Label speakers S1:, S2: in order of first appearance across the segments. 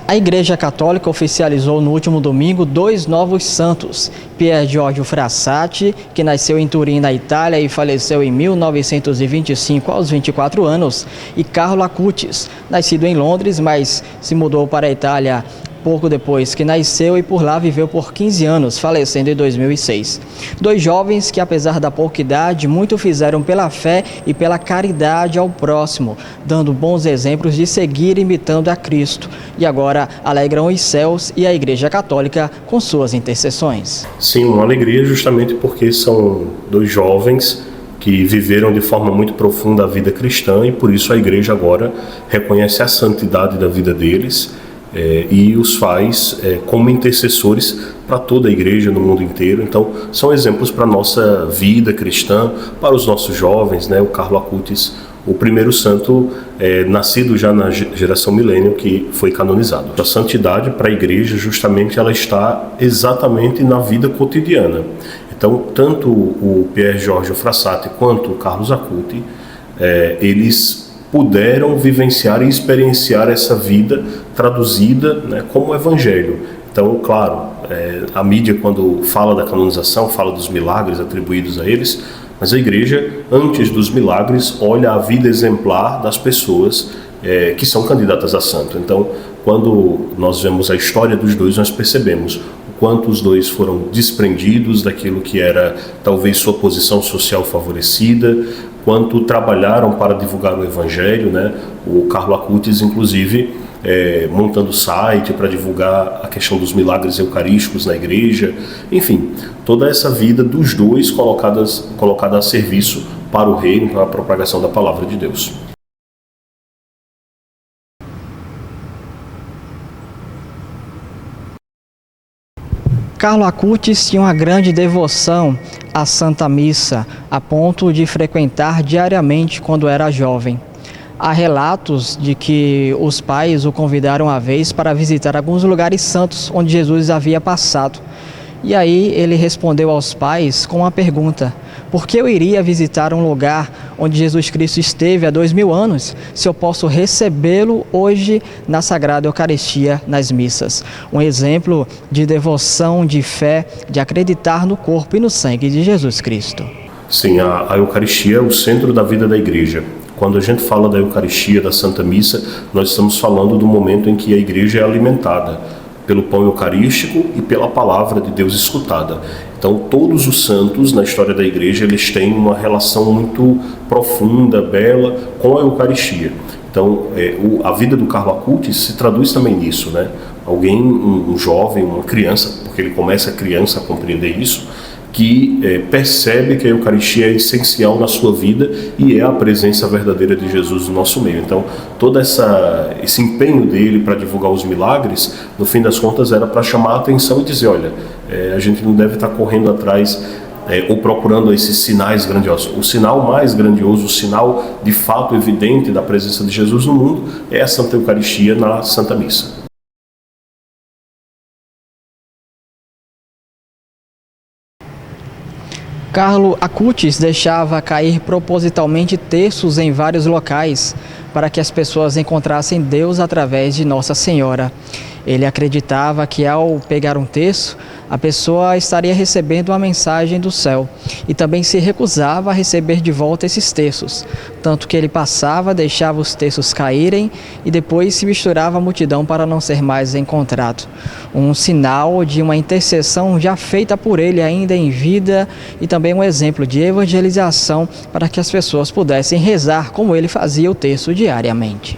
S1: A Igreja Católica oficializou no último domingo 2 novos santos. Pier Giorgio Frassati, que nasceu em Turim, na Itália e faleceu em 1925 aos 24 anos, e Carlo Acutis, nascido em Londres, mas se mudou para a Itália pouco depois que nasceu e por lá viveu por 15 anos, falecendo em 2006. 2 jovens que, apesar da pouca idade, muito fizeram pela fé e pela caridade ao próximo, dando bons exemplos de seguir imitando a Cristo. E agora alegram os céus e a Igreja Católica com suas intercessões.
S2: Sim, uma alegria justamente porque são 2 jovens que viveram de forma muito profunda a vida cristã e por isso a Igreja agora reconhece a santidade da vida deles e os faz como intercessores para toda a igreja no mundo inteiro. Então são exemplos para a nossa vida cristã, para os nossos jovens, né? O Carlo Acutis, o primeiro santo nascido já na geração milênio que foi canonizado. A santidade para a igreja justamente ela está exatamente na vida cotidiana. Então tanto o Pier Giorgio Frassati quanto o Carlos Acutis, eles puderam vivenciar e experienciar essa vida traduzida, né, como evangelho. Então, claro, a mídia quando fala da canonização, fala dos milagres atribuídos a eles, mas a igreja, antes dos milagres, olha a vida exemplar das pessoas que são candidatas a santo. Então, quando nós vemos a história dos 2, nós percebemos o quanto os 2 foram desprendidos daquilo que era talvez sua posição social favorecida, quanto trabalharam para divulgar o Evangelho, né? O Carlo Acutis, inclusive, montando site para divulgar a questão dos milagres eucarísticos na igreja. Enfim, toda essa vida dos 2 colocada a serviço para o reino, para a propagação da palavra de Deus.
S1: Carlo Acutis tinha uma grande devoção à Santa Missa, a ponto de frequentar diariamente quando era jovem. Há relatos de que os pais o convidaram uma vez para visitar alguns lugares santos onde Jesus havia passado. E aí ele respondeu aos pais com uma pergunta: por que eu iria visitar um lugar onde Jesus Cristo esteve há 2000 anos, se eu posso recebê-lo hoje na Sagrada Eucaristia, nas missas? Um exemplo de devoção, de fé, de acreditar no corpo e no sangue de Jesus Cristo.
S2: Sim, a Eucaristia é o centro da vida da igreja. Quando a gente fala da Eucaristia, da Santa Missa, nós estamos falando do momento em que a igreja é alimentada pelo pão eucarístico e pela palavra de Deus escutada. Então, todos os santos na história da igreja, eles têm uma relação muito profunda, bela com a Eucaristia. Então, a vida do Carlo Acutis se traduz também nisso, né? Alguém, um jovem, uma criança, porque ele começa a criança a compreender isso, que percebe que a Eucaristia é essencial na sua vida e é a presença verdadeira de Jesus no nosso meio. Então, todo esse empenho dele para divulgar os milagres, no fim das contas, era para chamar a atenção e dizer, olha, a gente não deve estar correndo atrás ou procurando esses sinais grandiosos. O sinal mais grandioso, o sinal de fato evidente da presença de Jesus no mundo é a Santa Eucaristia na Santa Missa.
S1: Carlo Acutis deixava cair propositalmente terços em vários locais para que as pessoas encontrassem Deus através de Nossa Senhora. Ele acreditava que ao pegar um terço, a pessoa estaria recebendo uma mensagem do céu e também se recusava a receber de volta esses terços, tanto que ele passava, deixava os terços caírem e depois se misturava à multidão para não ser mais encontrado. Um sinal de uma intercessão já feita por ele ainda em vida e também um exemplo de evangelização para que as pessoas pudessem rezar como ele fazia o terço diariamente.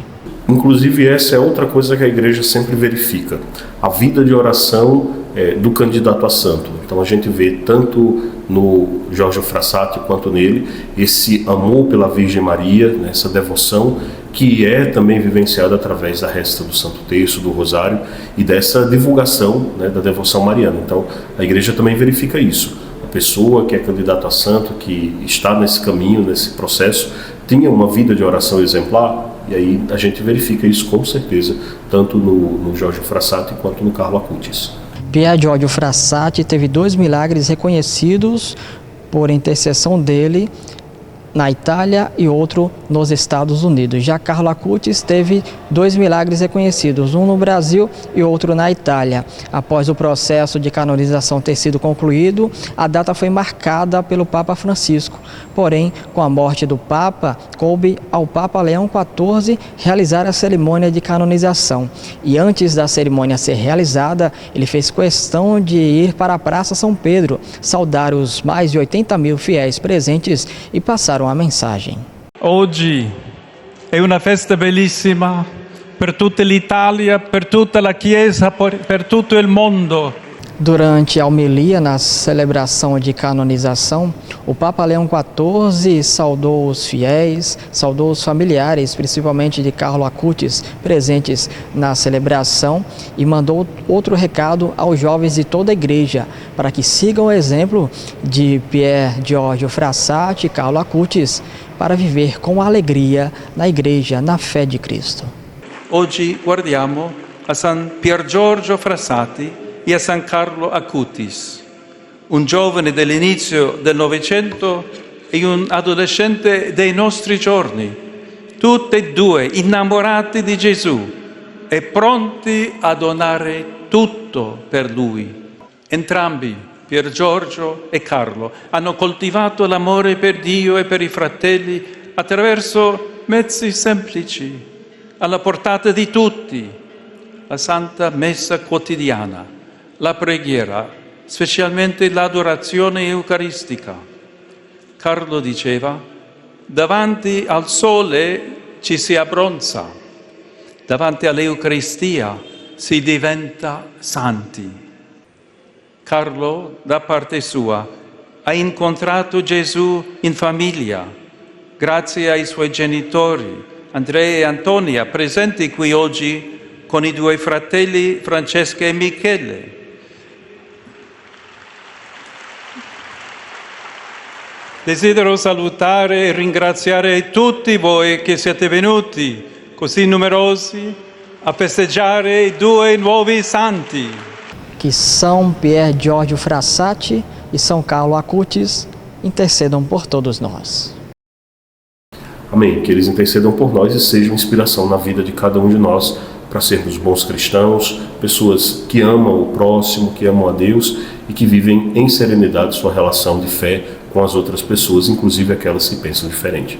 S2: Inclusive, essa é outra coisa que a igreja sempre verifica, a vida de oração do candidato a santo. Então a gente vê tanto no Giorgio Frassati quanto nele esse amor pela Virgem Maria, né, essa devoção que é também vivenciada através da resta do Santo Terço, do Rosário e dessa divulgação, né, da devoção mariana. Então a igreja também verifica isso. A pessoa que é candidato a santo, que está nesse caminho, nesse processo, tinha uma vida de oração exemplar. E aí a gente verifica isso com certeza, tanto no Giorgio Frassati quanto no Carlo Acutis.
S1: Pier Giorgio Frassati teve 2 milagres reconhecidos por intercessão dele na Itália e outro nos Estados Unidos. Já Carlo Acutis teve 2 milagres reconhecidos, um no Brasil e outro na Itália. Após o processo de canonização ter sido concluído, a data foi marcada pelo Papa Francisco. Porém, com a morte do Papa, coube ao Papa Leão XIV realizar a cerimônia de canonização. E antes da cerimônia ser realizada, ele fez questão de ir para a Praça São Pedro, saudar os mais de 80 mil fiéis presentes e passaram a mensagem.
S3: Oggi è una festa bellissima per tutta l'Italia, per tutta la Chiesa, per tutto il mondo.
S1: Durante a homilia na celebração de canonização, o Papa Leão XIV saudou os fiéis, saudou os familiares, principalmente de Carlo Acutis, presentes na celebração, e mandou outro recado aos jovens de toda a igreja, para que sigam o exemplo de Pier Giorgio Frassati e Carlo Acutis, para viver com alegria na igreja, na fé de Cristo.
S3: Oggi guardiamo a San Pier Giorgio Frassati e a San Carlo Acutis, un giovane dell'inizio del Novecento e un adolescente dei nostri giorni, tutti e due innamorati di Gesù e pronti a donare tutto per Lui. Entrambi, Pier Giorgio e Carlo, hanno coltivato l'amore per Dio e per i fratelli attraverso mezzi semplici, alla portata di tutti, la Santa Messa quotidiana, la preghiera, specialmente l'adorazione eucaristica. Carlo diceva: davanti al sole ci si abbronza, davanti all'Eucaristia si diventa santi. Carlo, da parte sua, ha incontrato Gesù in famiglia, grazie ai suoi genitori, Andrea e Antonia, presenti qui oggi con i 2 fratelli Francesca e Michele. Desidero salutare e ringraziare tutti voi che siete venuti così numerosi a festeggiare i 2 nuovi santi.
S1: Que São Pier Giorgio Frassati e São Carlo Acutis intercedam por todos nós.
S2: Amém. Que eles intercedam por nós e sejam inspiração na vida de cada um de nós para sermos bons cristãos, pessoas que amam o próximo, que amam a Deus e que vivem em serenidade sua relação de fé com as outras pessoas, inclusive aquelas que pensam diferente.